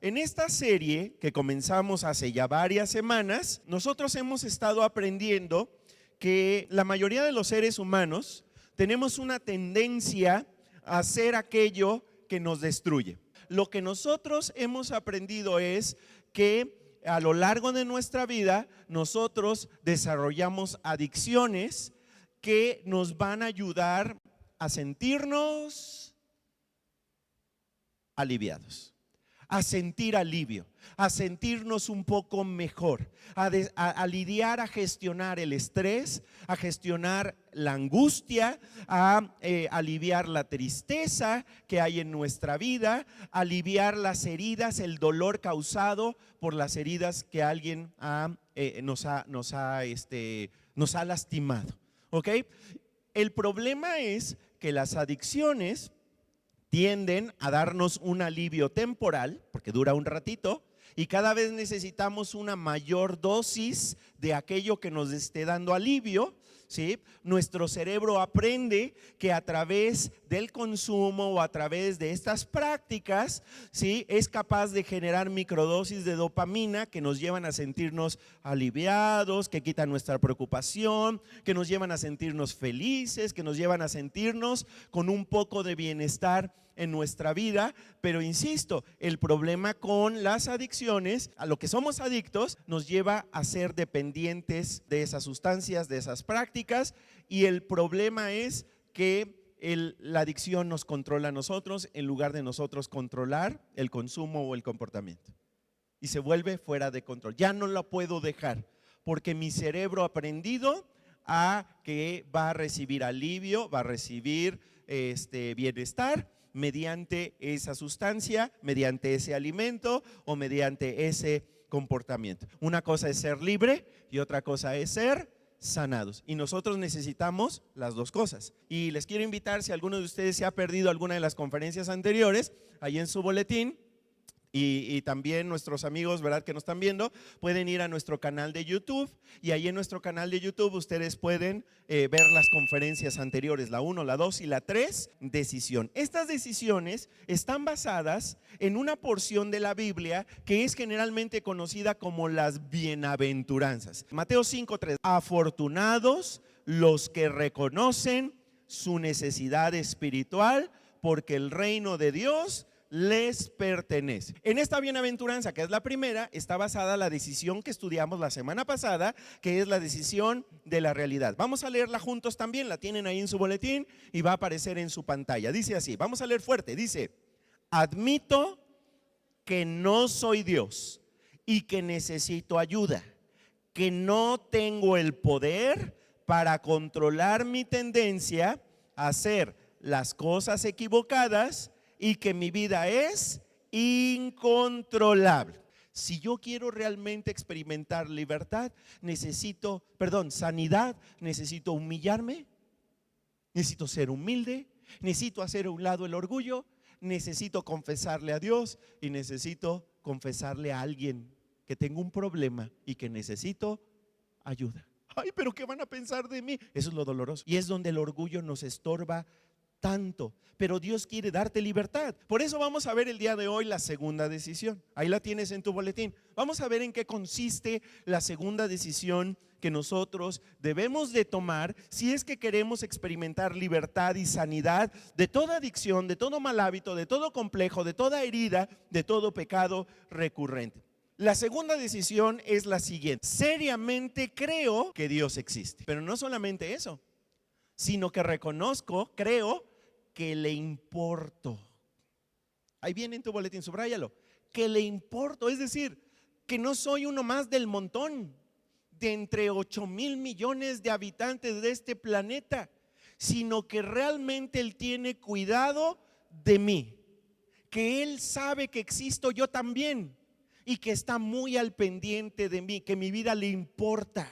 En esta serie que comenzamos hace ya varias semanas, nosotros hemos estado aprendiendo que la mayoría de los seres humanos tenemos una tendencia a hacer aquello que nos destruye. Lo que nosotros hemos aprendido es que a lo largo de nuestra vida nosotros desarrollamos adicciones que nos van a ayudar a sentirnos aliviados, a sentir alivio, a sentirnos un poco mejor, a lidiar, a gestionar el estrés, a gestionar la angustia, a aliviar la tristeza que hay en nuestra vida, a aliviar las heridas, el dolor causado por las heridas que alguien nos ha lastimado. ¿Ok? El problema es que las adicciones tienden a darnos un alivio temporal, porque dura un ratito, y cada vez necesitamos una mayor dosis de aquello que nos esté dando alivio, ¿sí? Nuestro cerebro aprende que a través del consumo o a través de estas prácticas, ¿sí? Es capaz de generar microdosis de dopamina que nos llevan a sentirnos aliviados, que quitan nuestra preocupación, que nos llevan a sentirnos felices, que nos llevan a sentirnos con un poco de bienestar en nuestra vida. Pero insisto, el problema con las adicciones, a lo que somos adictos, nos lleva a ser dependientes de esas sustancias, de esas prácticas, y el problema es que la adicción nos controla a nosotros en lugar de nosotros controlar el consumo o el comportamiento, y se vuelve fuera de control. Ya no la puedo dejar porque mi cerebro ha aprendido a que va a recibir alivio, va a recibir bienestar mediante esa sustancia, mediante ese alimento o mediante ese comportamiento. Una cosa es ser libre y otra cosa es ser sanados, y nosotros necesitamos las dos cosas. Y les quiero invitar, si alguno de ustedes se ha perdido alguna de las conferencias anteriores, ahí en su boletín, y también nuestros amigos, ¿verdad?, que nos están viendo, pueden ir a nuestro canal de YouTube, y ahí en nuestro canal de YouTube ustedes pueden ver las conferencias anteriores, la 1, la 2 y la 3, decisión. Estas decisiones están basadas en una porción de la Biblia que es generalmente conocida como las bienaventuranzas. Mateo 5:3, afortunados los que reconocen su necesidad espiritual, porque el reino de Dios les pertenece. En esta bienaventuranza, que es la primera, está basada la decisión que estudiamos la semana pasada, que es la decisión de la realidad. Vamos a leerla juntos también, la tienen ahí en su boletín y va a aparecer en su pantalla. Dice así, vamos a leer fuerte, dice: admito que no soy Dios y que necesito ayuda, que no tengo el poder para controlar mi tendencia a hacer las cosas equivocadas y que mi vida es incontrolable. Si yo quiero realmente experimentar libertad, sanidad, necesito humillarme, necesito ser humilde, necesito hacer a un lado el orgullo, necesito confesarle a Dios y necesito confesarle a alguien que tengo un problema y que necesito ayuda. Ay, pero ¿qué van a pensar de mí? Eso es lo doloroso, y es donde el orgullo nos estorba tanto, pero Dios quiere darte libertad. Por eso vamos a ver el día de hoy la segunda decisión. Ahí la tienes en tu boletín. Vamos a ver en qué consiste la segunda decisión que nosotros debemos de tomar si es que queremos experimentar libertad y sanidad de toda adicción, de todo mal hábito, de todo complejo, de toda herida, de todo pecado recurrente. La segunda decisión es la siguiente: seriamente creo que Dios existe. Pero no solamente eso, sino que creo que le importo. Ahí viene en tu boletín, subráyalo, que le importo, es decir, que no soy uno más del montón de entre 8,000 millones de habitantes de este planeta, sino que realmente Él tiene cuidado de mí, que Él sabe que existo yo también y que está muy al pendiente de mí, que mi vida le importa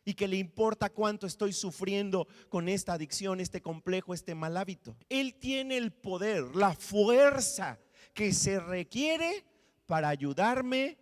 y que le importa cuánto estoy sufriendo con esta adicción, este complejo, este mal hábito. Él tiene el poder, la fuerza que se requiere para ayudarme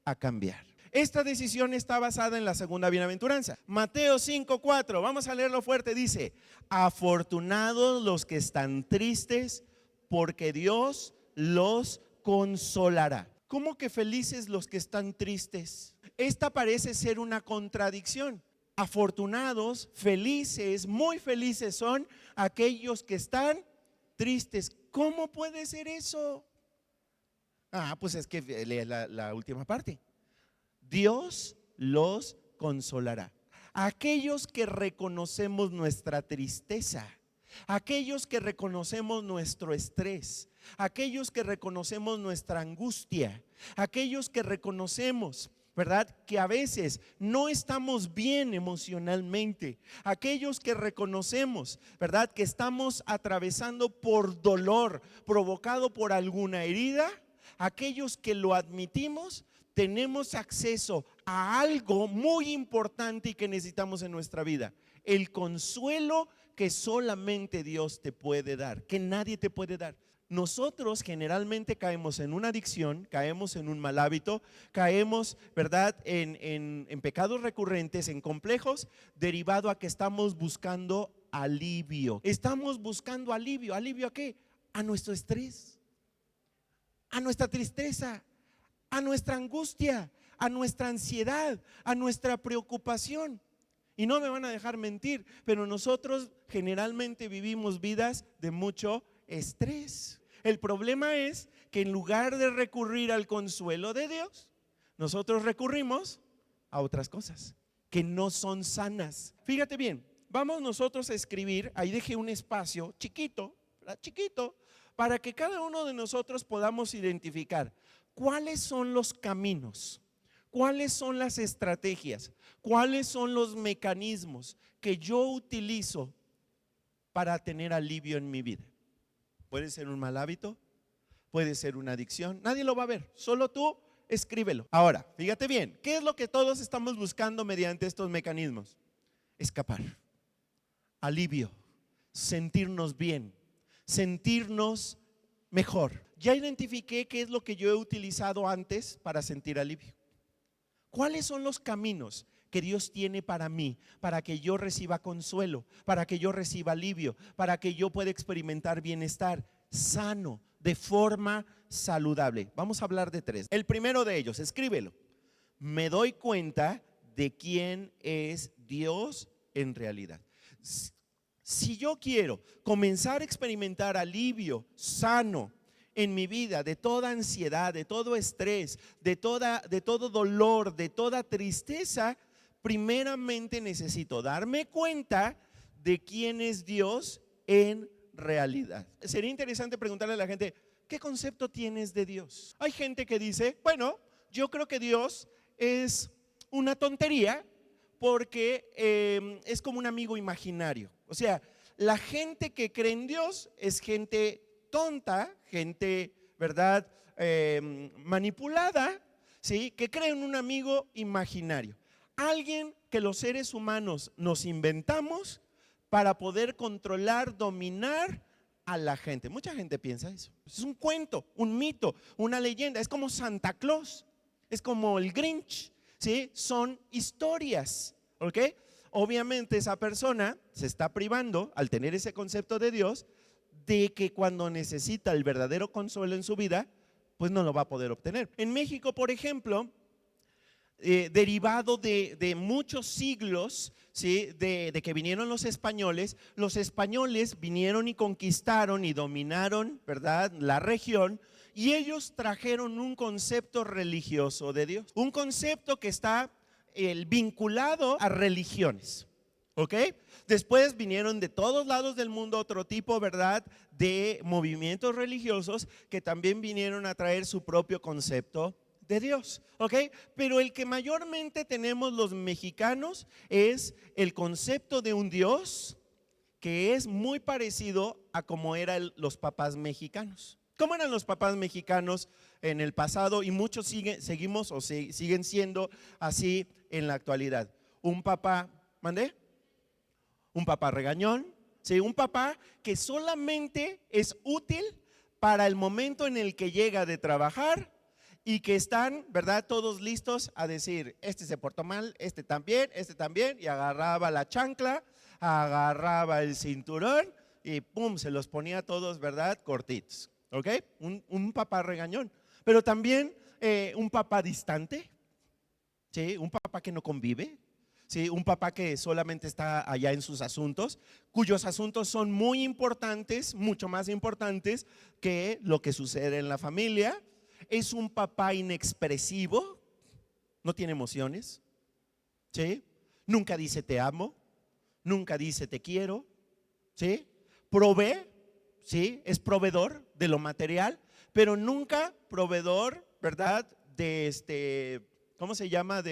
a cambiar. Esta decisión está basada en la segunda bienaventuranza. Mateo 5:4, vamos a leerlo fuerte, dice: afortunados los que están tristes, porque Dios los consolará. ¿Cómo que felices los que están tristes? Esta parece ser una contradicción. Afortunados, felices, muy felices son aquellos que están tristes. ¿Cómo puede ser eso? Pues es que lee la última parte. Dios los consolará. Aquellos que reconocemos nuestra tristeza, aquellos que reconocemos nuestro estrés, aquellos que reconocemos nuestra angustia, aquellos que reconocemos, ¿verdad?, que a veces no estamos bien emocionalmente, aquellos que reconocemos, ¿verdad?, que estamos atravesando por dolor provocado por alguna herida, aquellos que lo admitimos, tenemos acceso a algo muy importante y que necesitamos en nuestra vida: el consuelo que solamente Dios te puede dar, que nadie te puede dar. Nosotros generalmente caemos en una adicción, caemos en un mal hábito, caemos, ¿verdad?, en pecados recurrentes, en complejos, derivado a que estamos buscando alivio. Estamos buscando alivio. ¿Alivio a qué? A nuestro estrés, a nuestra tristeza, a nuestra angustia, a nuestra ansiedad, a nuestra preocupación. Y no me van a dejar mentir, pero nosotros generalmente vivimos vidas de mucho estrés. El problema es que en lugar de recurrir al consuelo de Dios, nosotros recurrimos a otras cosas que no son sanas. Fíjate bien, vamos nosotros a escribir, ahí dejé un espacio chiquito, ¿verdad?, chiquito, para que cada uno de nosotros podamos identificar cuáles son los caminos, cuáles son las estrategias, cuáles son los mecanismos que yo utilizo para tener alivio en mi vida. Puede ser un mal hábito, puede ser una adicción, nadie lo va a ver, solo tú escríbelo. Ahora, fíjate bien, ¿qué es lo que todos estamos buscando mediante estos mecanismos? Escapar, alivio, sentirnos bien, sentirnos mejor. Ya identifiqué qué es lo que yo he utilizado antes para sentir alivio. ¿Cuáles son los caminos que Dios tiene para mí, para que yo reciba consuelo, para que yo reciba alivio, para que yo pueda experimentar bienestar sano, de forma saludable? Vamos a hablar de tres. El primero de ellos, escríbelo: me doy cuenta de quién es Dios en realidad. Si yo quiero comenzar a experimentar alivio sano en mi vida, de toda ansiedad, de todo estrés, de todo dolor, de toda tristeza, primeramente necesito darme cuenta de quién es Dios en realidad. Sería interesante preguntarle a la gente: ¿qué concepto tienes de Dios? Hay gente que dice: bueno, yo creo que Dios es una tontería porque es como un amigo imaginario. O sea, la gente que cree en Dios es gente tonta, gente, ¿verdad?, manipulada, ¿sí?, que cree en un amigo imaginario, alguien que los seres humanos nos inventamos para poder controlar, dominar a la gente. Mucha gente piensa eso. Es un cuento, un mito, una leyenda. Es como Santa Claus, es como el Grinch, ¿sí? Son historias, ¿ok? Obviamente esa persona se está privando, al tener ese concepto de Dios, de que cuando necesita el verdadero consuelo en su vida, pues no lo va a poder obtener. En México, por ejemplo, derivado de muchos siglos, ¿sí?, de que vinieron los españoles vinieron y conquistaron y dominaron, ¿verdad?, la región, y ellos trajeron un concepto religioso de Dios, un concepto que está vinculado a religiones, ¿ok? Después vinieron de todos lados del mundo otro tipo, ¿verdad?, de movimientos religiosos que también vinieron a traer su propio concepto de Dios, ¿ok? Pero el que mayormente tenemos los mexicanos es el concepto de un Dios que es muy parecido a como eran los papás mexicanos. ¿Cómo eran los papás mexicanos en el pasado? Y muchos seguimos o siguen siendo así en la actualidad. Un papá, ¿mandé? Un papá regañón, ¿sí? Un papá que solamente es útil para el momento en el que llega de trabajar y que están, ¿verdad?, todos listos a decir: este se portó mal, este también, y agarraba la chancla, agarraba el cinturón y pum, se los ponía todos, ¿verdad?, cortitos, ¿ok? Un papá regañón, pero también un papá distante, ¿sí? Un papá que no convive, ¿sí? Un papá que solamente está allá en sus asuntos, cuyos asuntos son muy importantes, mucho más importantes que lo que sucede en la familia. Es un papá inexpresivo, no tiene emociones, ¿sí? Nunca dice te amo, nunca dice te quiero, ¿sí? Provee, ¿sí? Es proveedor de lo material, pero nunca proveedor, ¿verdad? ¿Cómo se llama?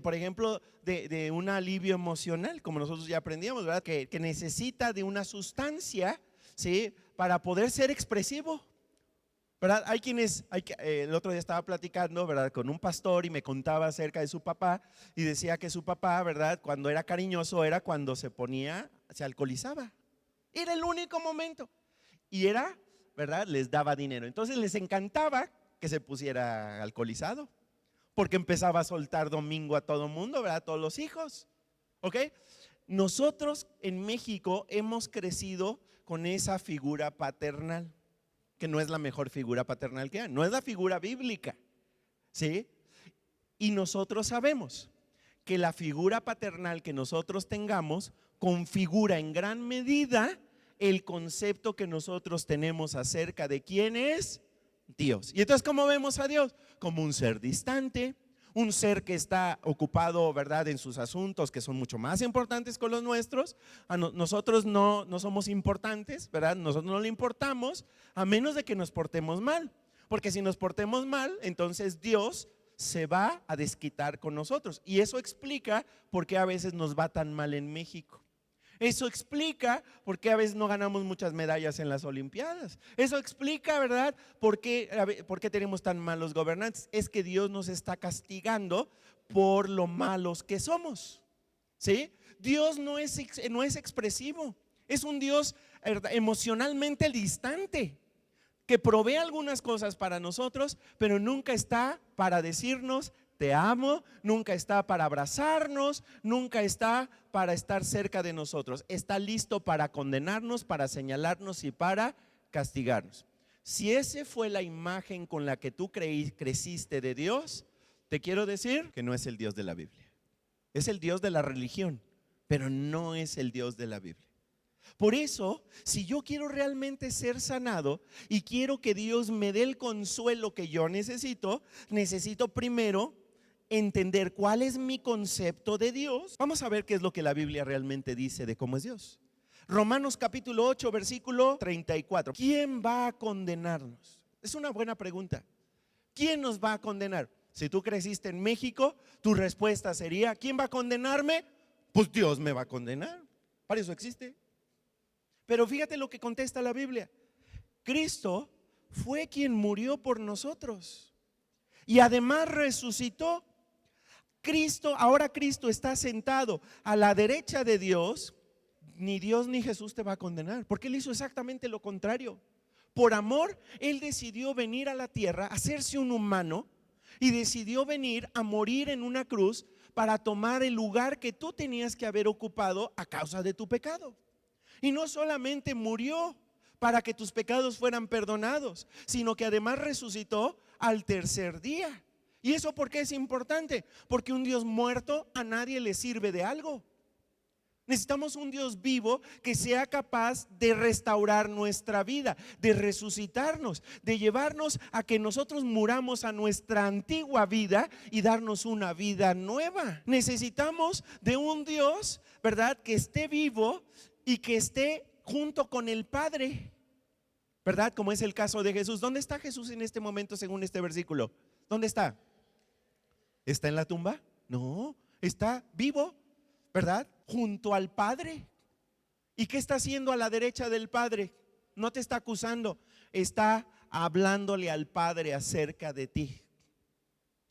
Por ejemplo, de un alivio emocional, como nosotros ya aprendíamos, ¿verdad? Que necesita de una sustancia, ¿sí? Para poder ser expresivo, ¿verdad? El otro día estaba platicando, ¿verdad? Con un pastor y me contaba acerca de su papá y decía que su papá, ¿verdad? Cuando era cariñoso era cuando se alcoholizaba. Era el único momento. Y era, ¿verdad? Les daba dinero. Entonces les encantaba que se pusiera alcoholizado, porque empezaba a soltar domingo a todo mundo, ¿verdad? A todos los hijos, ¿ok? Nosotros en México hemos crecido con esa figura paternal, que no es la mejor figura paternal que hay, no es la figura bíblica, ¿sí? Y nosotros sabemos que la figura paternal que nosotros tengamos configura en gran medida el concepto que nosotros tenemos acerca de quién es Dios. Y entonces, ¿cómo vemos a Dios? Como un ser distante, un ser que está ocupado, ¿verdad?, en sus asuntos que son mucho más importantes que los nuestros. Nosotros no somos importantes, ¿verdad? Nosotros no le importamos, a menos de que nos portemos mal. Porque si nos portemos mal, entonces Dios se va a desquitar con nosotros. Y eso explica por qué a veces nos va tan mal en México. Eso explica por qué a veces no ganamos muchas medallas en las Olimpiadas. Eso explica, ¿verdad?, por qué tenemos tan malos gobernantes. Es que Dios nos está castigando por lo malos que somos, ¿sí? Dios no es expresivo. Es un Dios emocionalmente distante, que provee algunas cosas para nosotros, pero nunca está para decirnos te amo, nunca está para abrazarnos, nunca está para estar cerca de nosotros. Está listo para condenarnos, para señalarnos y para castigarnos. Si esa fue la imagen con la que tú creciste de Dios, te quiero decir que no es el Dios de la Biblia. Es el Dios de la religión, pero no es el Dios de la Biblia. Por eso, si yo quiero realmente ser sanado y quiero que Dios me dé el consuelo que yo necesito primero entender cuál es mi concepto de Dios. Vamos a ver qué es lo que la Biblia realmente dice de cómo es Dios. Romanos capítulo 8, versículo 34. ¿Quién va a condenarnos? Es una buena pregunta. ¿Quién nos va a condenar? Si tú creciste en México, tu respuesta sería: ¿quién va a condenarme? Pues Dios me va a condenar. Para eso existe. Pero fíjate lo que contesta la Biblia. Cristo fue quien murió por nosotros y además resucitó. Ahora Cristo está sentado a la derecha de Dios. Ni Dios ni Jesús te va a condenar, porque Él hizo exactamente lo contrario. Por amor, Él decidió venir a la tierra, hacerse un humano, y decidió venir a morir en una cruz para tomar el lugar que tú tenías que haber ocupado a causa de tu pecado. Y no solamente murió para que tus pecados fueran perdonados, sino que además resucitó al tercer día. ¿Y eso por qué es importante? Porque un Dios muerto a nadie le sirve de algo. Necesitamos un Dios vivo que sea capaz de restaurar nuestra vida, de resucitarnos, de llevarnos a que nosotros muramos a nuestra antigua vida y darnos una vida nueva. Necesitamos de un Dios, ¿verdad?, que esté vivo y que esté junto con el Padre, ¿verdad? Como es el caso de Jesús. ¿Dónde está Jesús en este momento según este versículo? ¿Dónde está? ¿Está en la tumba? No, está vivo, ¿verdad? Junto al Padre. ¿Y qué está haciendo a la derecha del Padre? No te está acusando, está hablándole al Padre acerca de ti.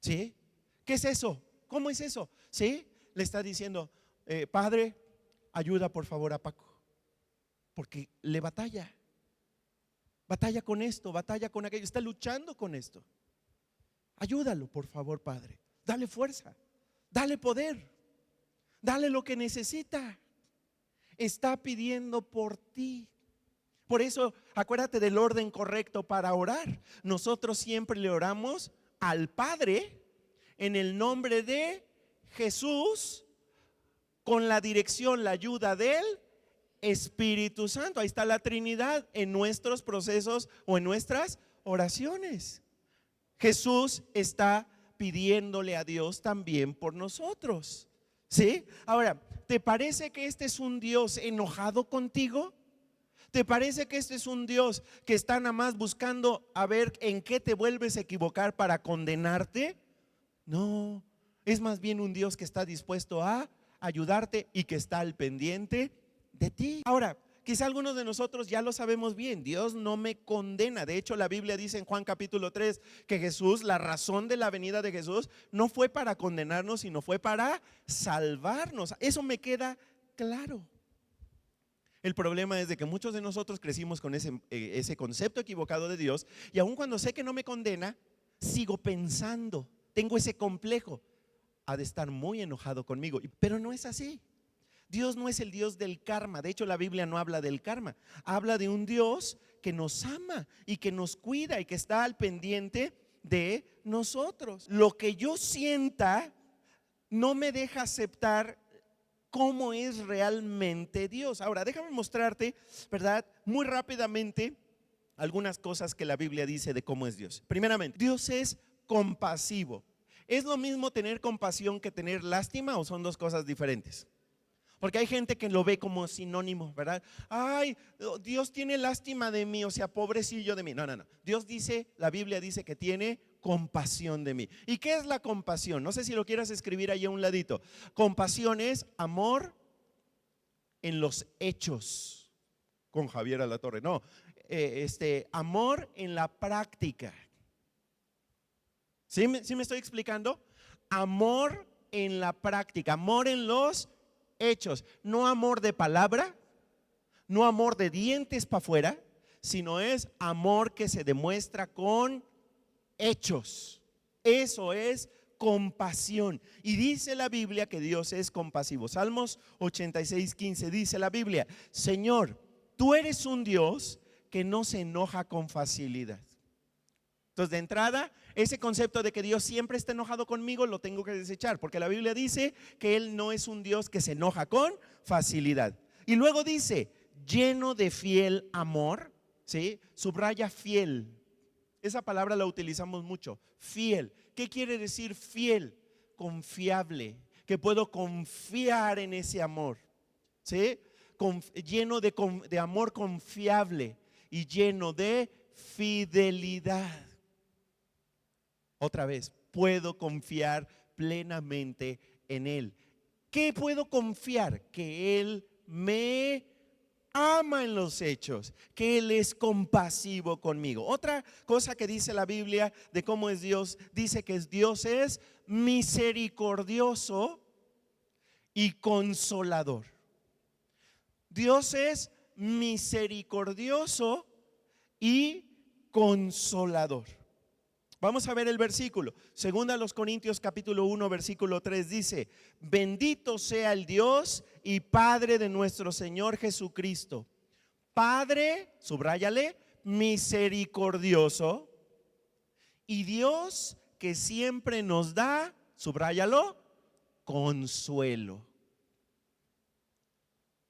¿Sí? ¿Qué es eso? ¿Cómo es eso? ¿Sí? Le está diciendo, Padre, ayuda por favor a Paco, porque le batalla con esto, batalla con aquello, está luchando con esto. Ayúdalo por favor, Padre. Dale fuerza, dale poder, dale lo que necesita. Está pidiendo por ti. Por eso, acuérdate del orden correcto para orar. Nosotros siempre le oramos al Padre en el nombre de Jesús, con la dirección, la ayuda del Espíritu Santo. Ahí está la Trinidad en nuestros procesos o en nuestras oraciones. Jesús está pidiéndole a Dios también por nosotros. ¿Sí? Ahora, ¿te parece que este es un Dios enojado contigo? ¿Te parece que este es un Dios que está nada más buscando a ver en qué te vuelves a equivocar para condenarte? No, es más bien un Dios que está dispuesto a ayudarte y que está al pendiente de ti. Ahora, quizá algunos de nosotros ya lo sabemos bien, Dios no me condena. De hecho, la Biblia dice en Juan capítulo 3 que Jesús, la razón de la venida de Jesús no fue para condenarnos, sino fue para salvarnos. Eso me queda claro. El problema es de que muchos de nosotros crecimos con ese concepto equivocado de Dios, y aun cuando sé que no me condena, sigo pensando, tengo ese complejo, ha de estar muy enojado conmigo. Pero no es así. Dios no es el Dios del karma. De hecho, la Biblia no habla del karma. Habla de un Dios que nos ama y que nos cuida y que está al pendiente de nosotros. Lo que yo sienta no me deja aceptar cómo es realmente Dios. Ahora, déjame mostrarte, ¿verdad? Muy rápidamente algunas cosas que la Biblia dice de cómo es Dios. Primeramente, Dios es compasivo. ¿Es lo mismo tener compasión que tener lástima o son dos cosas diferentes? Porque hay gente que lo ve como sinónimo, ¿verdad? Ay, Dios tiene lástima de mí, o sea, pobrecillo de mí. No. Dios dice, la Biblia dice que tiene compasión de mí. ¿Y qué es la compasión? No sé si lo quieras escribir ahí a un ladito. Compasión es amor en los hechos. Con Javier Alatorre, no. Amor en la práctica. ¿Sí me estoy explicando? Amor en la práctica, amor en los hechos, no amor de palabra, no amor de dientes para afuera, sino es amor que se demuestra con hechos. Eso es compasión. Y dice la Biblia que Dios es compasivo. Salmos 86:15 dice la Biblia: Señor, tú eres un Dios que no se enoja con facilidad. Entonces, de entrada, ese concepto de que Dios siempre está enojado conmigo lo tengo que desechar, porque la Biblia dice que Él no es un Dios que se enoja con facilidad. Y luego dice, lleno de fiel amor, ¿sí? Subraya fiel. Esa palabra la utilizamos mucho, fiel. ¿Qué quiere decir fiel? Confiable, que puedo confiar en ese amor, ¿sí? Lleno de amor confiable y lleno de fidelidad. Otra vez, puedo confiar plenamente en Él. ¿Qué puedo confiar? Que Él me ama en los hechos, que Él es compasivo conmigo. Otra cosa que dice la Biblia de cómo es Dios, dice que Dios es misericordioso y consolador. Dios es misericordioso y consolador. Vamos a ver el versículo. Segunda a los Corintios capítulo 1 versículo 3 dice: bendito sea el Dios y Padre de nuestro Señor Jesucristo. Padre, subráyale, misericordioso, y Dios que siempre nos da, subráyalo, consuelo.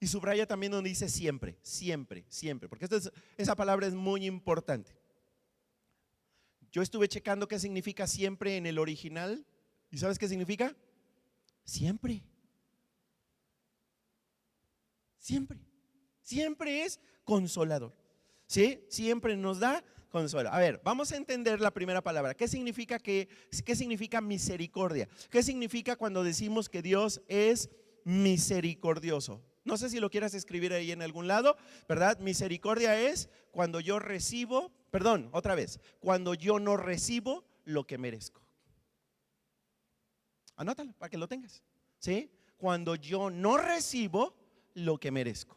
Y subraya también donde dice siempre, siempre, siempre, porque esa palabra es muy importante. Yo estuve checando qué significa siempre en el original. ¿Y sabes qué significa? Siempre. Siempre. Siempre es consolador. ¿Sí? Siempre nos da consuelo. A ver, vamos a entender la primera palabra. ¿Qué significa misericordia? ¿Qué significa cuando decimos que Dios es misericordioso? No sé si lo quieras escribir ahí en algún lado, ¿verdad? Misericordia es cuando yo recibo, perdón, otra vez, cuando yo no recibo lo que merezco. Anótalo para que lo tengas, ¿sí? Cuando yo no recibo lo que merezco.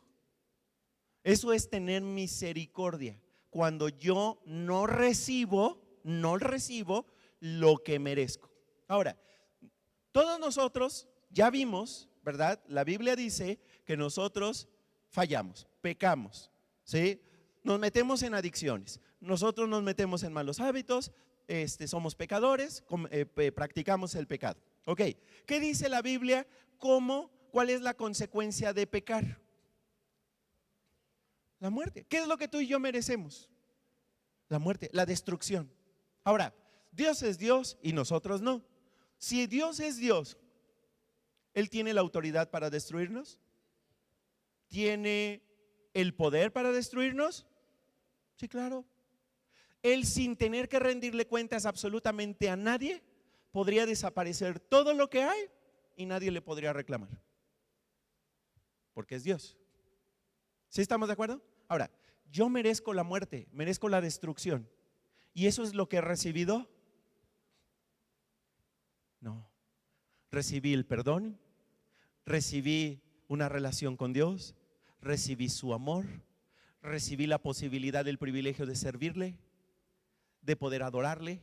Eso es tener misericordia. Cuando yo no recibo lo que merezco. Ahora, todos nosotros ya vimos, ¿verdad? La Biblia dice que nosotros fallamos, pecamos, ¿sí? nos metemos en adicciones, nosotros nos metemos en malos hábitos, somos pecadores, practicamos el pecado. Ok, ¿qué dice la Biblia? ¿Cuál es la consecuencia de pecar? La muerte. ¿Qué es lo que tú y yo merecemos? La muerte, la destrucción. Ahora, Dios es Dios y nosotros no. Si Dios es Dios, ¿Él tiene la autoridad para destruirnos? ¿Tiene el poder para destruirnos? Sí, claro. Él, sin tener que rendirle cuentas absolutamente a nadie, podría desaparecer todo lo que hay y nadie le podría reclamar, porque es Dios. ¿Sí estamos de acuerdo? Ahora, yo merezco la muerte, merezco la destrucción, ¿y eso es lo que he recibido? No. Recibí el perdón, recibí una relación con Dios, recibí su amor, recibí la posibilidad del privilegio de servirle, de poder adorarle,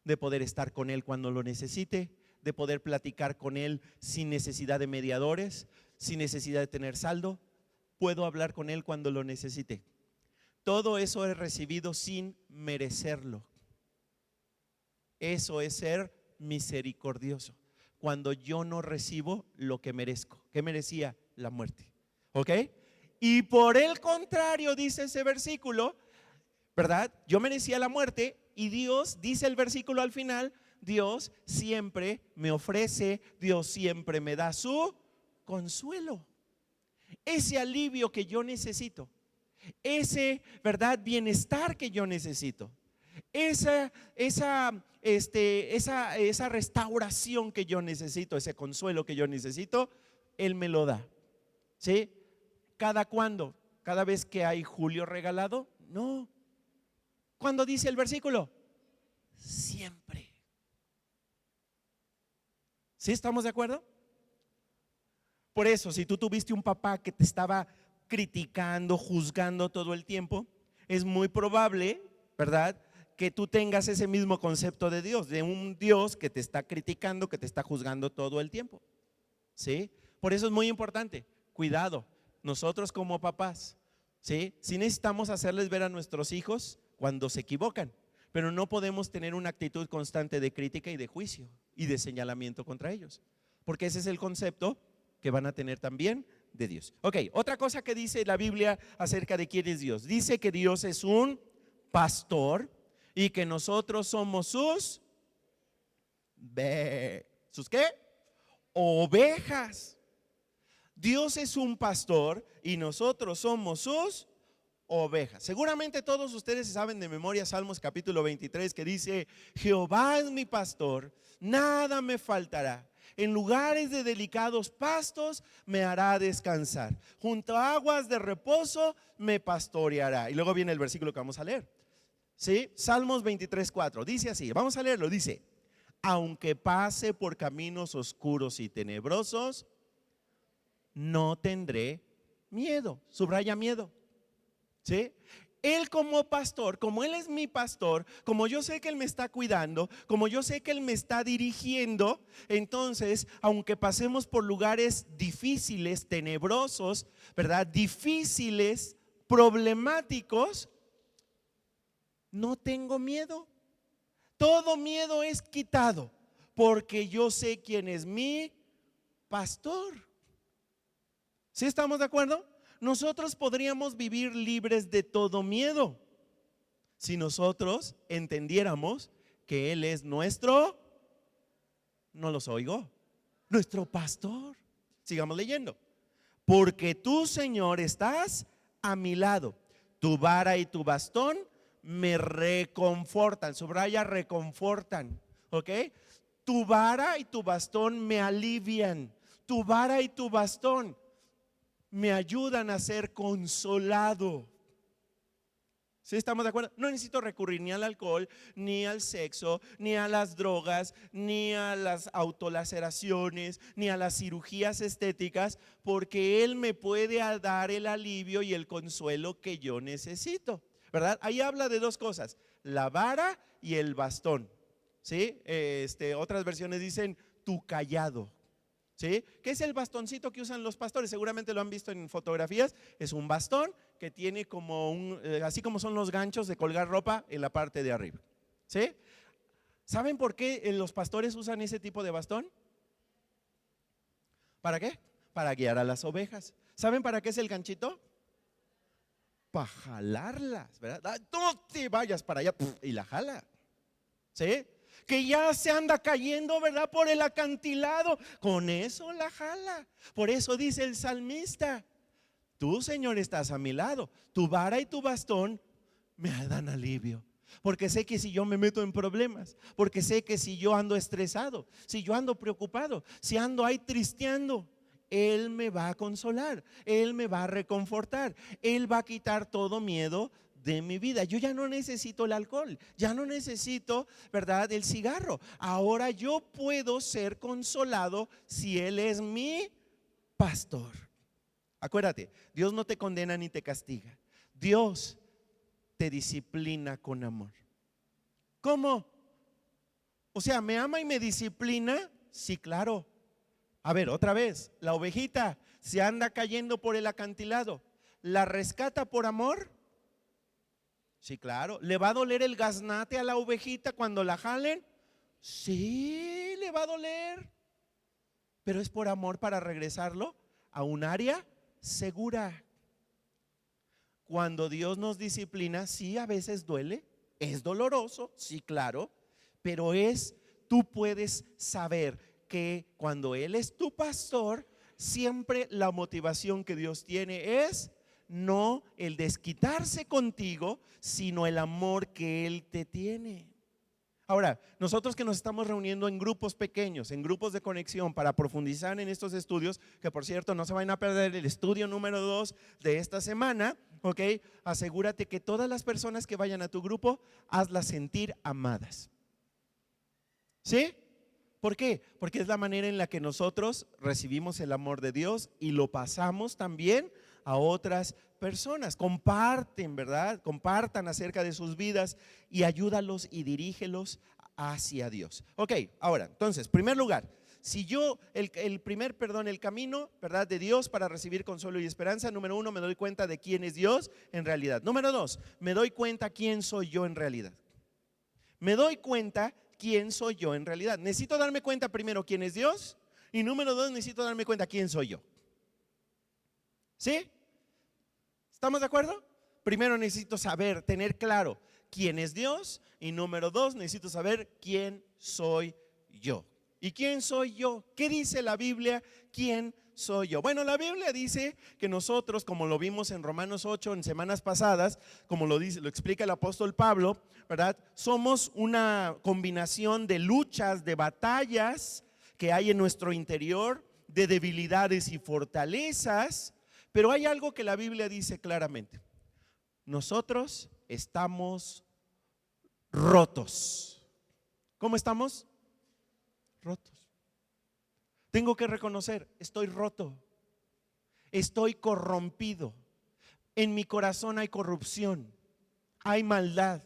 de poder estar con Él cuando lo necesite, de poder platicar con Él sin necesidad de mediadores, sin necesidad de tener saldo. Puedo hablar con Él cuando lo necesite. Todo eso he recibido sin merecerlo. Eso es ser misericordioso. Cuando yo no recibo lo que merezco. ¿Qué merecía? La muerte. ¿Ok? Y por el contrario, dice ese versículo, ¿verdad? Yo merecía la muerte y Dios, dice el versículo al final, Dios siempre me ofrece, Dios siempre me da su consuelo. Ese alivio que yo necesito, ese, ¿verdad?, bienestar que yo necesito, esa restauración que yo necesito, ese consuelo que yo necesito, Él me lo da. ¿Sí? ¿Cada cuándo? ¿Cada vez que hay julio regalado? No. ¿Cuándo dice el versículo? Siempre. ¿Sí estamos de acuerdo? Por eso, si tú tuviste un papá que te estaba criticando, juzgando todo el tiempo, es muy probable, ¿verdad?, que tú tengas ese mismo concepto de Dios, de un Dios que te está criticando, que te está juzgando todo el tiempo. ¿Sí? Por eso es muy importante, cuidado, nosotros como papás, ¿sí?, sí necesitamos hacerles ver a nuestros hijos cuando se equivocan, pero no podemos tener una actitud constante de crítica y de juicio y de señalamiento contra ellos, porque ese es el concepto que van a tener también de Dios. Ok, otra cosa que dice la Biblia acerca de quién es Dios. Dice que Dios es un pastor y que nosotros somos sus ¿sus qué? Ovejas. Dios es un pastor y nosotros somos sus ovejas. Seguramente todos ustedes saben de memoria Salmos capítulo 23, que dice: Jehová es mi pastor, nada me faltará. En lugares de delicados pastos me hará descansar. Junto a aguas de reposo me pastoreará. Y luego viene el versículo que vamos a leer. ¿Sí? Salmos 23:4. Dice así, vamos a leerlo. Dice: aunque pase por caminos oscuros y tenebrosos, no tendré miedo. Subraya miedo. ¿Sí? Él como pastor, como Él es mi pastor, como yo sé que Él me está cuidando, como yo sé que Él me está dirigiendo, entonces, aunque pasemos por lugares difíciles, tenebrosos, ¿verdad?, difíciles, problemáticos, no tengo miedo. Todo miedo es quitado, porque yo sé quién es mi pastor. ¿Sí estamos de acuerdo? Nosotros podríamos vivir libres de todo miedo si nosotros entendiéramos que Él es nuestro, no los oigo, nuestro pastor. Sigamos leyendo. Porque tú, Señor, estás a mi lado, tu vara y tu bastón me reconfortan. Subraya, reconfortan. ¿Ok? Tu vara y tu bastón me alivian. Tu vara y tu bastón me ayudan a ser consolado. ¿Sí estamos de acuerdo? No necesito recurrir ni al alcohol, ni al sexo, ni a las drogas, ni a las autolaceraciones, ni a las cirugías estéticas, porque Él me puede dar el alivio y el consuelo que yo necesito, ¿verdad? Ahí habla de dos cosas: la vara y el bastón. ¿Sí? Otras versiones dicen tu cayado. ¿Sí? ¿Qué es el bastoncito que usan los pastores? Seguramente lo han visto en fotografías. Es un bastón que tiene como así como son los ganchos de colgar ropa en la parte de arriba. ¿Sí? ¿Saben por qué los pastores usan ese tipo de bastón? ¿Para qué? Para guiar a las ovejas. ¿Saben para qué es el ganchito? Para jalarlas, ¿verdad? No te vayas para allá y la jala. ¿Sí? Que ya se anda cayendo, ¿verdad? Por el acantilado. Con eso la jala. Por eso dice el salmista: tú, Señor, estás a mi lado. Tu vara y tu bastón me dan alivio. Porque sé que si yo me meto en problemas, porque sé que si yo ando estresado, si yo ando preocupado, si ando ahí tristeando, Él me va a consolar, Él me va a reconfortar, Él va a quitar todo miedo de mi vida. Yo ya no necesito el alcohol, ya no necesito, ¿verdad?, el cigarro. Ahora yo puedo ser consolado si Él es mi pastor. Acuérdate, Dios no te condena ni te castiga. Dios te disciplina con amor. ¿Cómo? O sea, ¿me ama y me disciplina? Sí, claro. A ver, otra vez, la ovejita se anda cayendo por el acantilado, ¿la rescata por amor? Sí, claro. ¿Le va a doler el gaznate a la ovejita cuando la jalen? Sí, le va a doler. Pero es por amor para regresarlo a un área segura. Cuando Dios nos disciplina, sí, a veces duele, es doloroso, sí, claro, pero tú puedes saber que cuando Él es tu pastor, siempre la motivación que Dios tiene es no el desquitarse contigo, sino el amor que Él te tiene. Ahora, nosotros que nos estamos reuniendo en grupos pequeños, en grupos de conexión para profundizar en estos estudios, que por cierto no se vayan a perder el estudio número 2 de esta semana, ¿ok? Asegúrate que todas las personas que vayan a tu grupo, hazlas sentir amadas. ¿Sí? ¿Por qué? Porque es la manera en la que nosotros recibimos el amor de Dios y lo pasamos también a otras personas. Comparten, ¿verdad? Compartan acerca de sus vidas y ayúdalos y dirígelos hacia Dios. Ok, ahora, entonces, primer lugar, si yo, el camino, ¿verdad?, de Dios para recibir consuelo y esperanza, número 1, me doy cuenta de quién es Dios en realidad. Número 2, me doy cuenta quién soy yo en realidad. Me doy cuenta quién soy yo en realidad. Necesito darme cuenta primero quién es Dios y número 2, necesito darme cuenta quién soy yo. ¿Sí? ¿Estamos de acuerdo? Primero necesito saber, tener claro quién es Dios y número 2, necesito saber quién soy yo. ¿Y quién soy yo? ¿Qué dice la Biblia? ¿Quién soy yo? Bueno, la Biblia dice que nosotros, como lo vimos en Romanos 8 en semanas pasadas, como lo explica el apóstol Pablo, ¿verdad? Somos una combinación de luchas, de batallas que hay en nuestro interior, de debilidades y fortalezas. Pero hay algo que la Biblia dice claramente: nosotros estamos rotos. ¿Cómo estamos? Rotos. Tengo que reconocer, estoy roto, estoy corrompido, en mi corazón hay corrupción, hay maldad,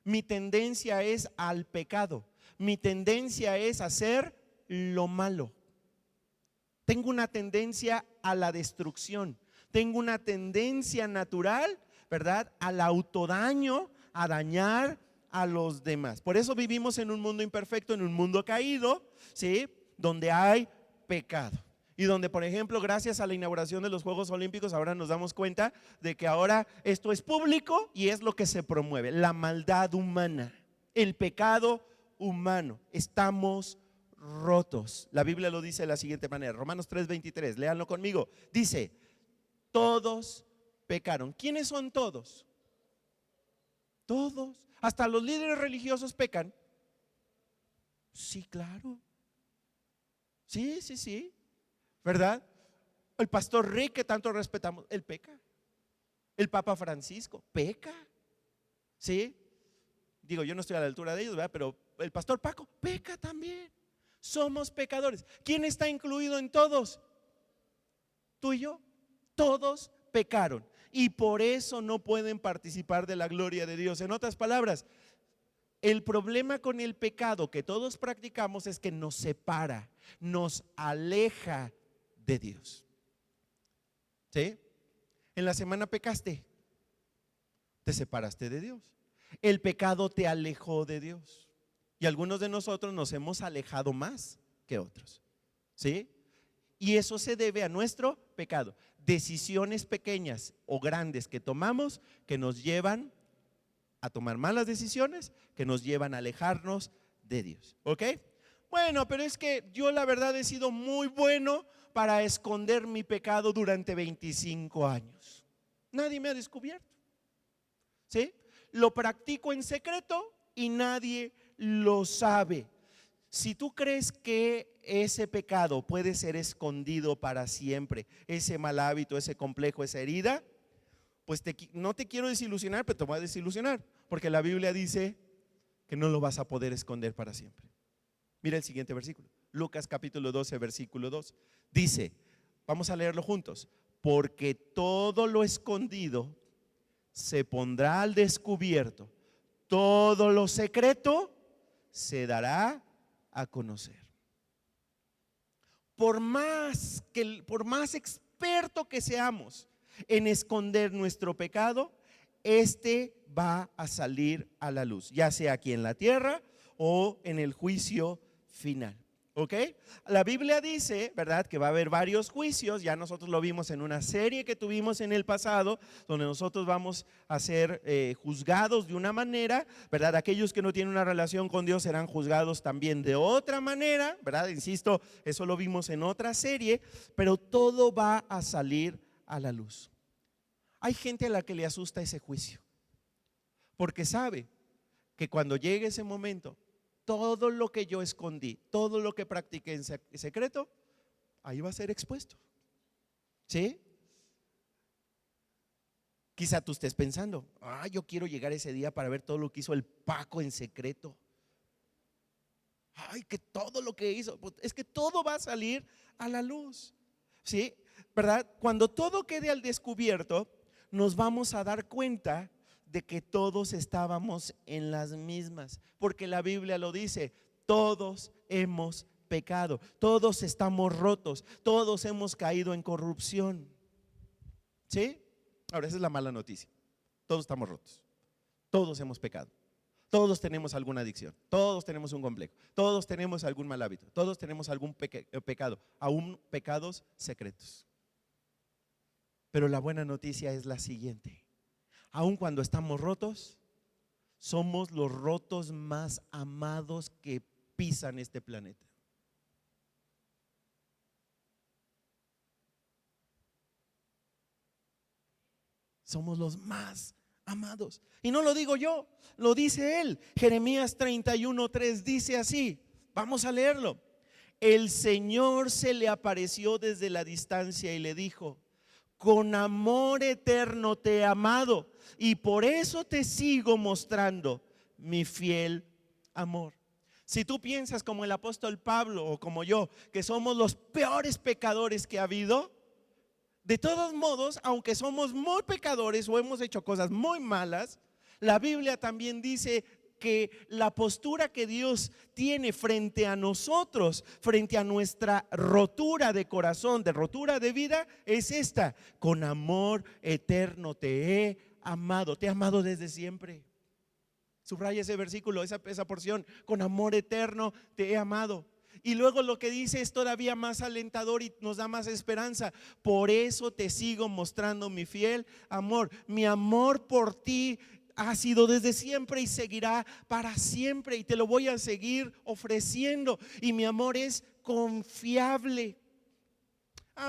mi tendencia es al pecado, mi tendencia es hacer lo malo. Tengo una tendencia a la destrucción, tengo una tendencia natural, ¿verdad?, al autodaño, a dañar a los demás. Por eso vivimos en un mundo imperfecto, en un mundo caído, ¿sí?, donde hay pecado. Y donde, por ejemplo, gracias a la inauguración de los Juegos Olímpicos, ahora nos damos cuenta de que ahora esto es público y es lo que se promueve: la maldad humana, el pecado humano. Estamos rotos. La Biblia lo dice de la siguiente manera, Romanos 3:23, léanlo conmigo. Dice: todos pecaron. ¿Quiénes son todos? Todos. Hasta los líderes religiosos pecan. Sí, claro. Sí, sí, sí, ¿verdad? El pastor Rick, que tanto respetamos, él peca. El Papa Francisco peca. ¿Sí? Digo, yo no estoy a la altura de ellos, ¿verdad? Pero el pastor Paco peca también. Somos pecadores. ¿Quién está incluido en todos? Tú y yo. Todos pecaron y por eso no pueden participar de la gloria de Dios. En otras palabras, el problema con el pecado que todos practicamos es que nos separa, nos aleja de Dios. ¿Sí? En la semana pecaste, te separaste de Dios. El pecado te alejó de Dios. Y algunos de nosotros nos hemos alejado más que otros, ¿sí? Y eso se debe a nuestro pecado. Decisiones pequeñas o grandes que tomamos que nos llevan a tomar malas decisiones, que nos llevan a alejarnos de Dios, ¿ok? Bueno, pero es que yo la verdad he sido muy bueno para esconder mi pecado durante 25 años. Nadie me ha descubierto, ¿sí? Lo practico en secreto y nadie lo sabe. Si tú crees que ese pecado puede ser escondido para siempre, ese mal hábito, ese complejo, esa herida, pues no te quiero desilusionar, pero te voy a desilusionar, porque la Biblia dice que no lo vas a poder esconder para siempre. Mira el siguiente versículo, Lucas capítulo 12, versículo 2. Dice, vamos a leerlo juntos, porque todo lo escondido se pondrá al descubierto, todo lo secreto se dará a conocer. Por más experto que seamos en esconder nuestro pecado, este va a salir a la luz, ya sea aquí en la tierra o en el juicio final. ¿Ok? La Biblia dice, ¿verdad?, que va a haber varios juicios. Ya nosotros lo vimos en una serie que tuvimos en el pasado, donde nosotros vamos a ser juzgados de una manera, ¿verdad? Aquellos que no tienen una relación con Dios serán juzgados también de otra manera, ¿verdad? Insisto, eso lo vimos en otra serie, pero todo va a salir a la luz. Hay gente a la que le asusta ese juicio, porque sabe que cuando llegue ese momento, todo lo que yo escondí, todo lo que practiqué en secreto, ahí va a ser expuesto, ¿sí? Quizá tú estés pensando, yo quiero llegar ese día para ver todo lo que hizo el Paco en secreto. Que todo lo que hizo, pues es que todo va a salir a la luz, ¿sí? ¿Verdad? Cuando todo quede al descubierto, nos vamos a dar cuenta de que todos estábamos en las mismas, porque la Biblia lo dice, todos hemos pecado, todos estamos rotos, todos hemos caído en corrupción, ¿sí? Ahora esa es la mala noticia, todos estamos rotos, todos hemos pecado, todos tenemos alguna adicción, todos tenemos un complejo, todos tenemos algún mal hábito, todos tenemos algún pecado, aún pecados secretos. Pero la buena noticia es la siguiente: aun cuando estamos rotos, somos los rotos más amados que pisan este planeta. Somos los más amados. Y no lo digo yo, lo dice él. Jeremías 31:3 dice así, vamos a leerlo. El Señor se le apareció desde la distancia y le dijo: con amor eterno te he amado y por eso te sigo mostrando mi fiel amor. Si tú piensas como el apóstol Pablo o como yo, que somos los peores pecadores que ha habido, de todos modos, aunque somos muy pecadores o hemos hecho cosas muy malas, la Biblia también dice que la postura que Dios tiene frente a nosotros, frente a nuestra rotura de corazón, de rotura de vida, es esta: con amor eterno te he amado. Te he amado desde siempre. Subraya ese versículo, esa porción: con amor eterno te he amado. Y luego lo que dice es todavía más alentador y nos da más esperanza: por eso te sigo mostrando mi fiel amor. Mi amor por ti ha sido desde siempre y seguirá para siempre, y te lo voy a seguir ofreciendo, y mi amor es confiable.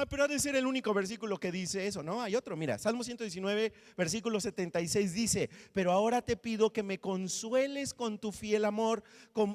Pero ha de ser el único versículo que dice eso, ¿no? Hay otro, mira, Salmo 119, versículo 76 dice: pero ahora te pido que me consueles con tu fiel amor,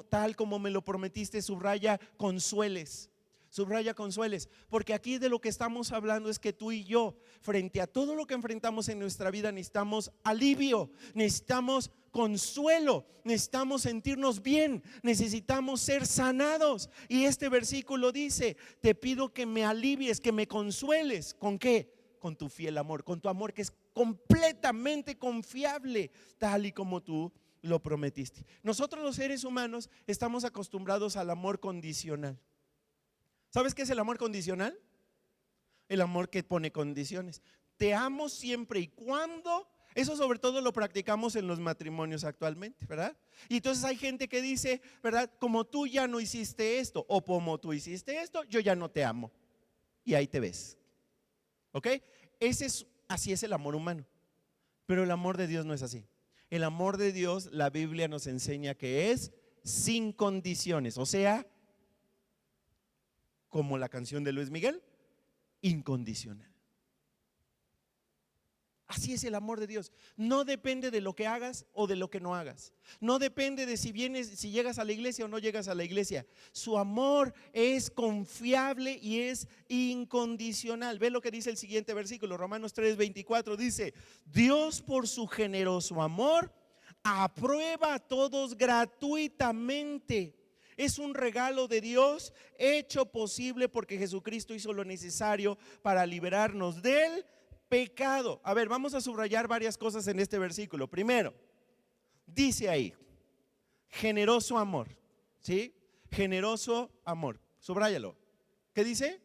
tal como me lo prometiste. Subraya consueles. Subraya consueles, porque aquí de lo que estamos hablando es que tú y yo, frente a todo lo que enfrentamos en nuestra vida, necesitamos alivio, necesitamos consuelo, necesitamos sentirnos bien, necesitamos ser sanados. Y este versículo dice: te pido que me alivies, que me consueles. ¿Con qué? Con tu fiel amor, con tu amor que es completamente confiable, tal y como tú lo prometiste. Nosotros los seres humanos estamos acostumbrados al amor condicional. ¿Sabes qué es el amor condicional? El amor que pone condiciones. te amo siempre y cuando. Eso sobre todo lo practicamos en los matrimonios actualmente, ¿verdad? Y entonces hay gente que dice, ¿verdad? Como tú ya no hiciste esto o como tú hiciste esto, yo ya no te amo. Y ahí te ves. ¿Ok? Así es el amor humano. Pero el amor de Dios no es así. El amor de Dios, la Biblia nos enseña que es sin condiciones. O sea, como la canción de Luis Miguel, incondicional. Así es el amor de Dios. No depende de lo que hagas o de lo que no hagas. No depende de si llegas a la iglesia o no llegas a la iglesia. Su amor es confiable y es incondicional. Ve lo que dice el siguiente versículo, Romanos 3:24. Dice: Dios, por su generoso amor, aprueba a todos gratuitamente. Es un regalo de Dios hecho posible porque Jesucristo hizo lo necesario para liberarnos del pecado. A ver, vamos a subrayar varias cosas en este versículo. Primero, dice ahí, generoso amor. ¿Sí? Generoso amor. Subráyalo. ¿Qué dice?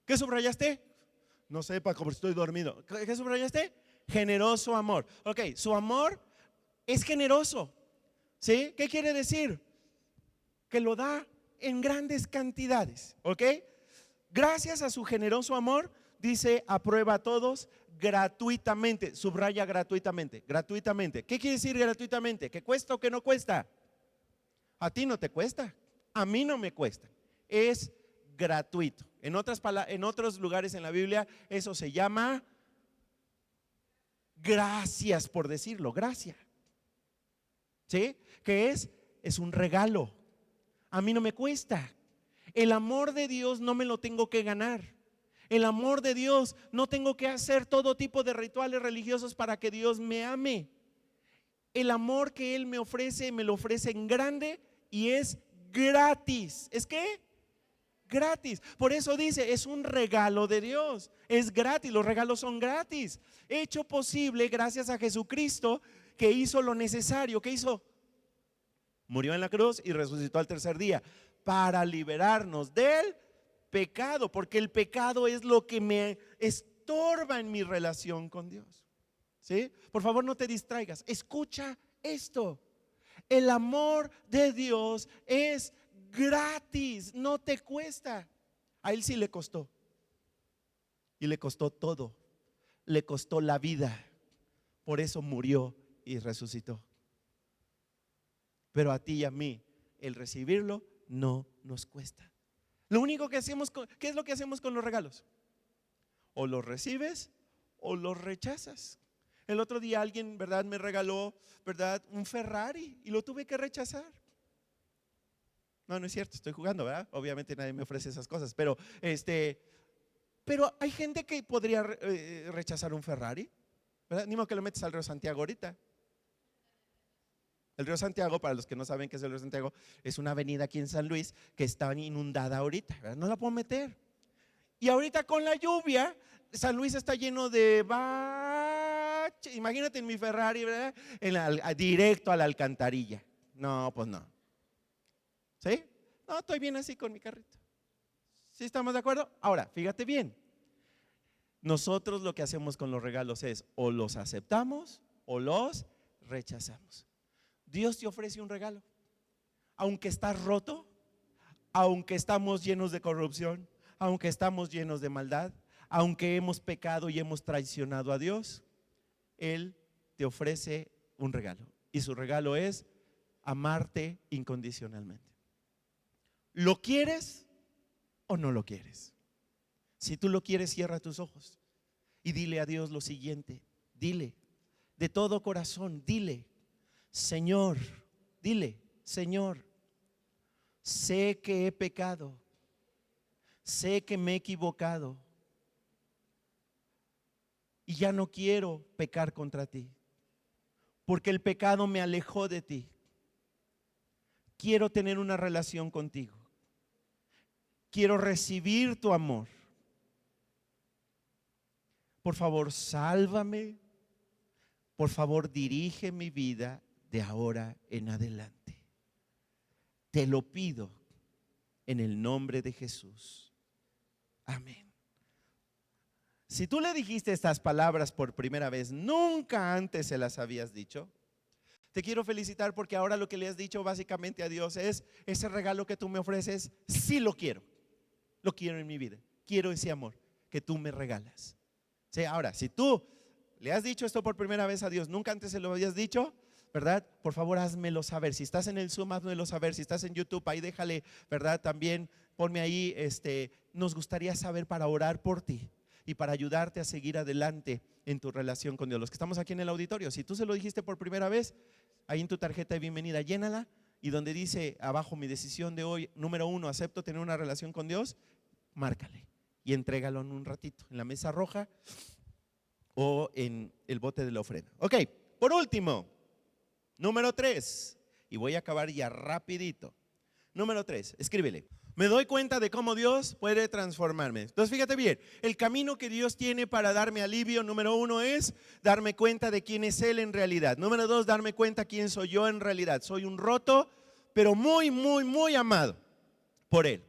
¿Qué subrayaste? No sepa, como estoy dormido. ¿Qué subrayaste? Generoso amor. Ok, su amor es generoso. ¿Sí? ¿Qué quiere decir? Que lo da en grandes cantidades. ¿Ok? Gracias a su generoso amor, dice, aprueba a todos gratuitamente. Subraya gratuitamente. Gratuitamente. ¿Qué quiere decir gratuitamente? ¿Que cuesta o que no cuesta? A ti no te cuesta, a mí no me cuesta. Es gratuito. En otros lugares en la Biblia eso se llama gracias, por decirlo, gracia. ¿Sí? ¿Qué es? Es un regalo. A mí no me cuesta. El amor de Dios no me lo tengo que ganar. El amor de Dios no tengo que hacer todo tipo de rituales religiosos para que Dios me ame. El amor que Él me ofrece, me lo ofrece en grande y es gratis. ¿Es qué? Gratis. Por eso dice, es un regalo de Dios. Es gratis, los regalos son gratis. Hecho posible gracias a Jesucristo, que hizo lo necesario. ¿Qué hizo? Murió en la cruz y resucitó al tercer día para liberarnos del pecado, porque el pecado es lo que me estorba en mi relación con Dios. ¿Sí? Por favor, no te distraigas. Escucha esto. El amor de Dios es gratis, no te cuesta. A Él sí le costó. Y le costó todo. Le costó la vida. Por eso murió y resucitó. Pero a ti y a mí, el recibirlo no nos cuesta. Lo único que hacemos, ¿qué es lo que hacemos con los regalos? O los recibes o los rechazas. El otro día alguien, ¿verdad?, me regaló, ¿verdad?, un Ferrari y lo tuve que rechazar. No, no es cierto, estoy jugando, ¿verdad? Obviamente nadie me ofrece esas cosas, pero hay gente que podría rechazar un Ferrari, ¿verdad? Ni modo que lo metes al río Santiago ahorita. El río Santiago, para los que no saben qué es el río Santiago, es una avenida aquí en San Luis que está inundada ahorita, ¿verdad? No la puedo meter. Y ahorita con la lluvia, San Luis está lleno de bache. Imagínate en mi Ferrari, ¿verdad? Directo a la alcantarilla. No, pues no. ¿Sí? No, estoy bien así con mi carrito. ¿Sí estamos de acuerdo? Ahora, fíjate bien. Nosotros lo que hacemos con los regalos es o los aceptamos o los rechazamos. Dios te ofrece un regalo. Aunque estás roto, aunque estamos llenos de corrupción, aunque estamos llenos de maldad, aunque hemos pecado y hemos traicionado a Dios, Él te ofrece un regalo. Y su regalo es amarte incondicionalmente. ¿Lo quieres o no lo quieres? Si tú lo quieres, cierra tus ojos y dile a Dios lo siguiente. Dile de todo corazón, dile: Señor, dile: Señor, sé que he pecado, sé que me he equivocado y ya no quiero pecar contra ti, porque el pecado me alejó de ti. Quiero tener una relación contigo. Quiero recibir tu amor. Por favor, sálvame. Por favor, dirige mi vida de ahora en adelante. Te lo pido en el nombre de Jesús. Amén. Si tú le dijiste estas palabras por primera vez, nunca antes se las habías dicho, te quiero felicitar porque ahora lo que le has dicho básicamente a Dios es: ese regalo que tú me ofreces, sí lo quiero en mi vida, quiero ese amor que tú me regalas. Sí, ahora, si tú le has dicho esto por primera vez a Dios, nunca antes se lo habías dicho, ¿verdad? Por favor, házmelo saber. Si estás en el Zoom, házmelo saber. Si estás en YouTube, ahí déjale, ¿verdad? También ponme ahí, nos gustaría saber para orar por ti y para ayudarte a seguir adelante en tu relación con Dios. Los que estamos aquí en el auditorio, si tú se lo dijiste por primera vez, ahí en tu tarjeta de bienvenida, llénala, y donde dice abajo: mi decisión de hoy, número 1, acepto tener una relación con Dios, márcale y entrégalo en un ratito, en la mesa roja o en el bote de la ofrenda. Ok, por último, número 3, y voy a acabar ya rapidito. Número 3, escríbele: me doy cuenta de cómo Dios puede transformarme. Entonces fíjate bien, el camino que Dios tiene para darme alivio, número 1 es darme cuenta de quién es Él en realidad. Número 2, darme cuenta quién soy yo en realidad. Soy un roto, pero muy, muy, muy amado por Él.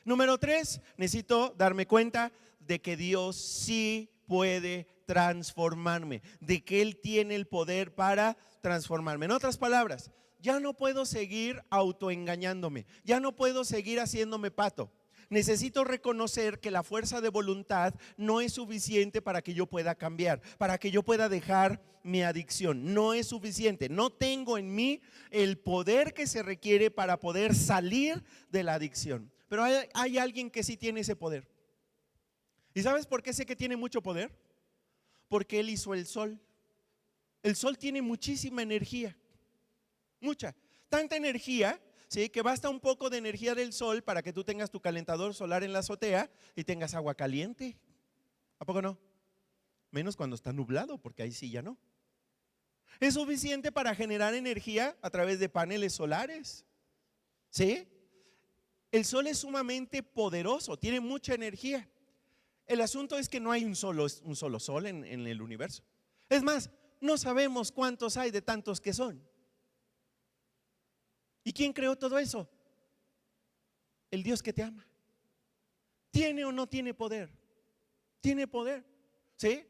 Número 3, necesito darme cuenta de que Dios sí puede transformarme, de que Él tiene el poder para transformarme. En otras palabras, ya no puedo seguir autoengañándome, ya no puedo seguir haciéndome pato. Necesito reconocer que la fuerza de voluntad no es suficiente para que yo pueda cambiar, para que yo pueda dejar mi adicción. No es suficiente. No tengo en mí el poder que se requiere para poder salir de la adicción. Pero hay alguien que sí tiene ese poder. ¿Y sabes por qué sé que tiene mucho poder? Porque Él hizo el sol. El sol tiene muchísima energía. Mucha, tanta energía, ¿sí?, que basta un poco de energía del sol para que tú tengas tu calentador solar en la azotea y tengas agua caliente. ¿A poco no? Menos cuando está nublado, porque ahí sí ya no. Es suficiente para generar energía a través de paneles solares. ¿Sí? El sol es sumamente poderoso, tiene mucha energía. El asunto es que no hay un solo sol en el universo. Es más, no sabemos cuántos hay de tantos que son. ¿Y quién creó todo eso? El Dios que te ama. ¿Tiene o no tiene poder? Tiene poder, ¿sí?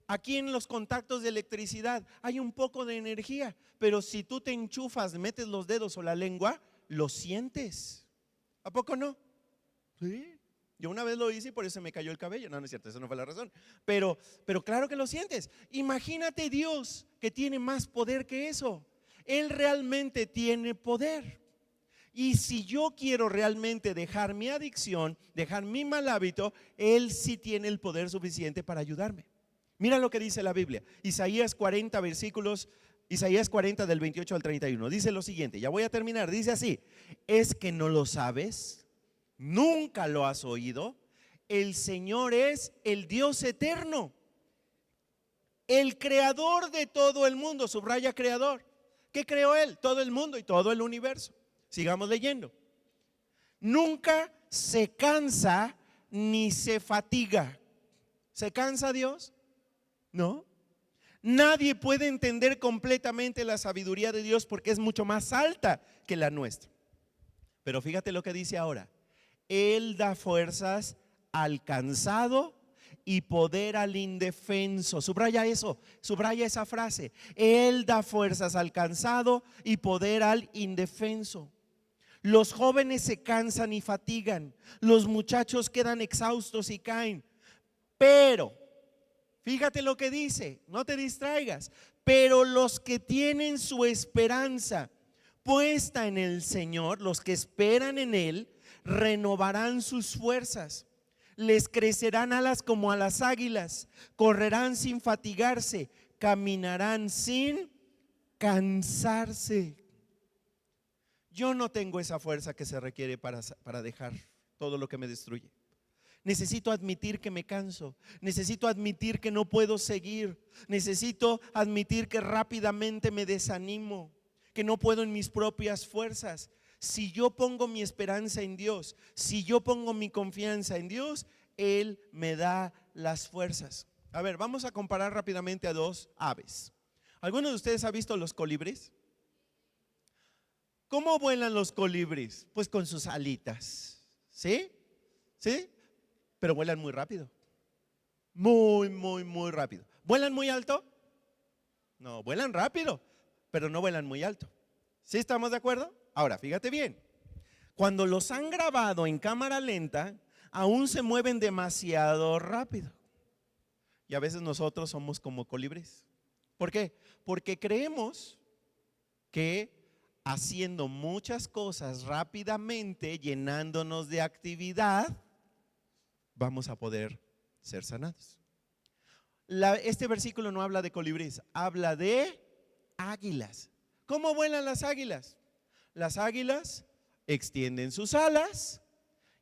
Aquí en los contactos de electricidad hay un poco de energía, pero si tú te enchufas, metes los dedos o la lengua, lo sientes. ¿A poco no? Sí. Yo una vez lo hice y por eso me cayó el cabello. No, no es cierto, eso no fue la razón. Pero claro que lo sientes. Imagínate Dios, que tiene más poder que eso. Él realmente tiene poder. Y si yo quiero realmente dejar mi adicción, dejar mi mal hábito, Él sí tiene el poder suficiente para ayudarme. Mira lo que dice la Biblia. Isaías 40 versículos, Isaías 40 del 28 al 31. Dice lo siguiente, ya voy a terminar. Dice así: ¿es que no lo sabes? ¿Nunca lo has oído? El Señor es el Dios eterno, el creador de todo el mundo. Subraya creador. ¿Qué creó Él? Todo el mundo y todo el universo. Sigamos leyendo. Nunca se cansa ni se fatiga. ¿Se cansa Dios? No. Nadie puede entender completamente la sabiduría de Dios porque es mucho más alta que la nuestra. Pero fíjate lo que dice ahora: Él da fuerzas al cansado y poder al indefenso. Subraya eso, subraya esa frase. Él da fuerzas al cansado y poder al indefenso. Los jóvenes se cansan y fatigan, los muchachos quedan exhaustos y caen. Pero, fíjate lo que dice, no te distraigas. Pero los que tienen su esperanza puesta en el Señor, los que esperan en Él, renovarán sus fuerzas. Les crecerán alas como a las águilas, correrán sin fatigarse, caminarán sin cansarse. Yo no tengo esa fuerza que se requiere para dejar todo lo que me destruye. Necesito admitir que me canso, necesito admitir que no puedo seguir, necesito admitir que rápidamente me desanimo, que no puedo en mis propias fuerzas. Si yo pongo mi esperanza en Dios, si yo pongo mi confianza en Dios, Él me da las fuerzas. A ver, vamos a comparar rápidamente a dos aves. ¿Alguno de ustedes ha visto los colibríes? ¿Cómo vuelan los colibríes? Pues con sus alitas, ¿sí? ¿Sí? Pero vuelan muy rápido. Muy, muy, muy rápido. ¿Vuelan muy alto? No, vuelan rápido, pero no vuelan muy alto. ¿Sí estamos de acuerdo? Ahora, fíjate bien. Cuando los han grabado en cámara lenta, aún se mueven demasiado rápido. Y a veces nosotros somos como colibríes. ¿Por qué? Porque creemos que haciendo muchas cosas rápidamente, llenándonos de actividad, vamos a poder ser sanados. Este versículo no habla de colibríes, habla de águilas. ¿Cómo vuelan las águilas? Las águilas extienden sus alas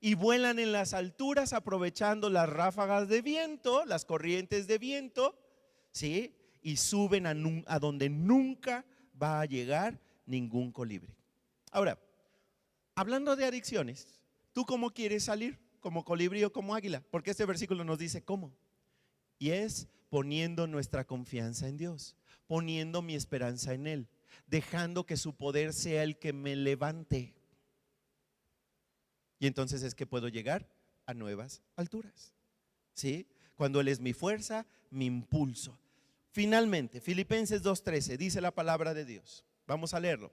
y vuelan en las alturas aprovechando las ráfagas de viento, las corrientes de viento, ¿sí? Y suben a donde nunca va a llegar ningún colibrí. Ahora, hablando de adicciones, ¿tú cómo quieres salir? ¿Como colibrí o como águila? Porque este versículo nos dice cómo. Y es poniendo nuestra confianza en Dios, poniendo mi esperanza en Él, dejando que su poder sea el que me levante. Y entonces es que puedo llegar a nuevas alturas, ¿sí? Cuando Él es mi fuerza, mi impulso. Finalmente, Filipenses 2:13 dice la palabra de Dios. Vamos a leerlo.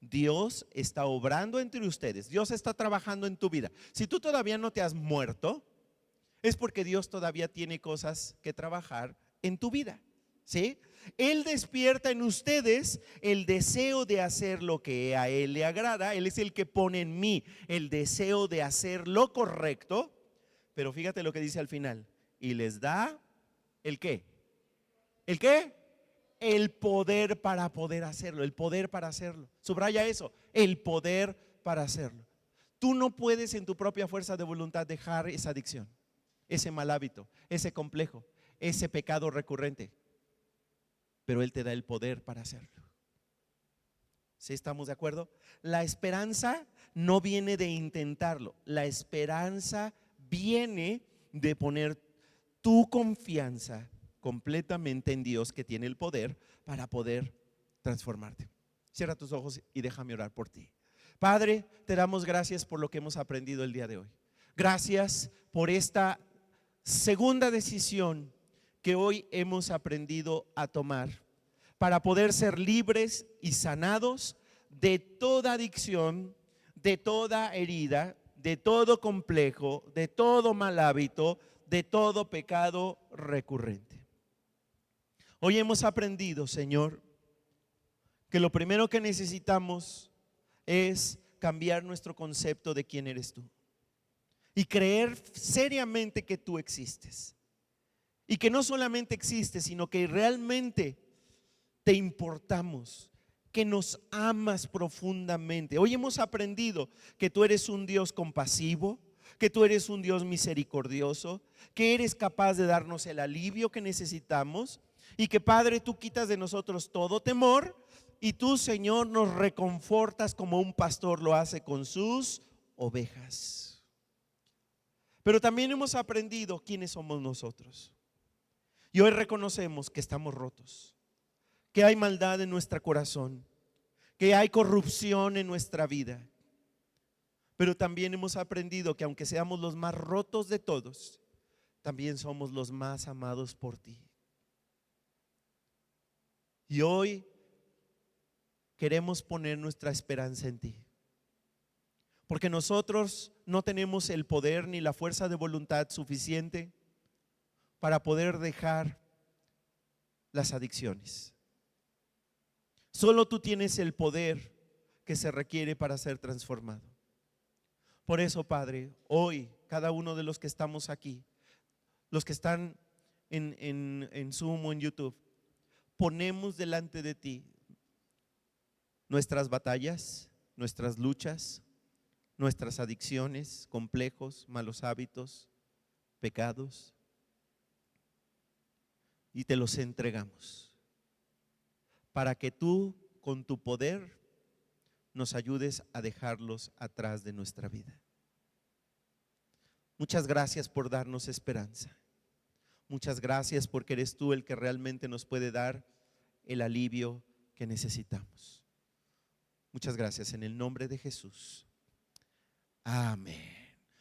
Dios está obrando entre ustedes. Dios está trabajando en tu vida. Si tú todavía no te has muerto, es porque Dios todavía tiene cosas que trabajar en tu vida, ¿sí? Él despierta en ustedes el deseo de hacer lo que a Él le agrada. Él es el que pone en mí el deseo de hacer lo correcto. Pero fíjate lo que dice al final. Y les da ¿el qué? ¿El qué? El poder para poder hacerlo. El poder para hacerlo. Subraya eso. El poder para hacerlo. Tú no puedes en tu propia fuerza de voluntad dejar esa adicción, ese mal hábito, ese complejo, ese pecado recurrente. Pero Él te da el poder para hacerlo. ¿Sí estamos de acuerdo? La esperanza no viene de intentarlo. La esperanza viene de poner tu confianza completamente en Dios, que tiene el poder para poder transformarte. Cierra tus ojos y déjame orar por ti. Padre, te damos gracias por lo que hemos aprendido el día de hoy. Gracias por esta segunda decisión que hoy hemos aprendido a tomar para poder ser libres y sanados de toda adicción, de toda herida, de todo complejo, de todo mal hábito, de todo pecado recurrente. Hoy hemos aprendido, Señor, que lo primero que necesitamos es cambiar nuestro concepto de quién eres tú y creer seriamente que tú existes, y que no solamente existes, sino que realmente te importamos, que nos amas profundamente. Hoy hemos aprendido que tú eres un Dios compasivo, que tú eres un Dios misericordioso, que eres capaz de darnos el alivio que necesitamos, y que, Padre, tú quitas de nosotros todo temor, y tú, Señor, nos reconfortas como un pastor lo hace con sus ovejas. Pero también hemos aprendido quiénes somos nosotros. Y hoy reconocemos que estamos rotos, que hay maldad en nuestro corazón, que hay corrupción en nuestra vida. Pero también hemos aprendido que aunque seamos los más rotos de todos, también somos los más amados por ti. Y hoy queremos poner nuestra esperanza en ti, porque nosotros no tenemos el poder ni la fuerza de voluntad suficiente para poder dejar las adicciones. Solo tú tienes el poder que se requiere para ser transformado. Por eso, Padre, hoy cada uno de los que estamos aquí, los que están en Zoom o en YouTube, ponemos delante de ti nuestras batallas, nuestras luchas, nuestras adicciones, complejos, malos hábitos, pecados, y te los entregamos para que tú, con tu poder, nos ayudes a dejarlos atrás de nuestra vida. Muchas gracias por darnos esperanza. Muchas gracias porque eres tú el que realmente nos puede dar el alivio que necesitamos. Muchas gracias en el nombre de Jesús. Amén.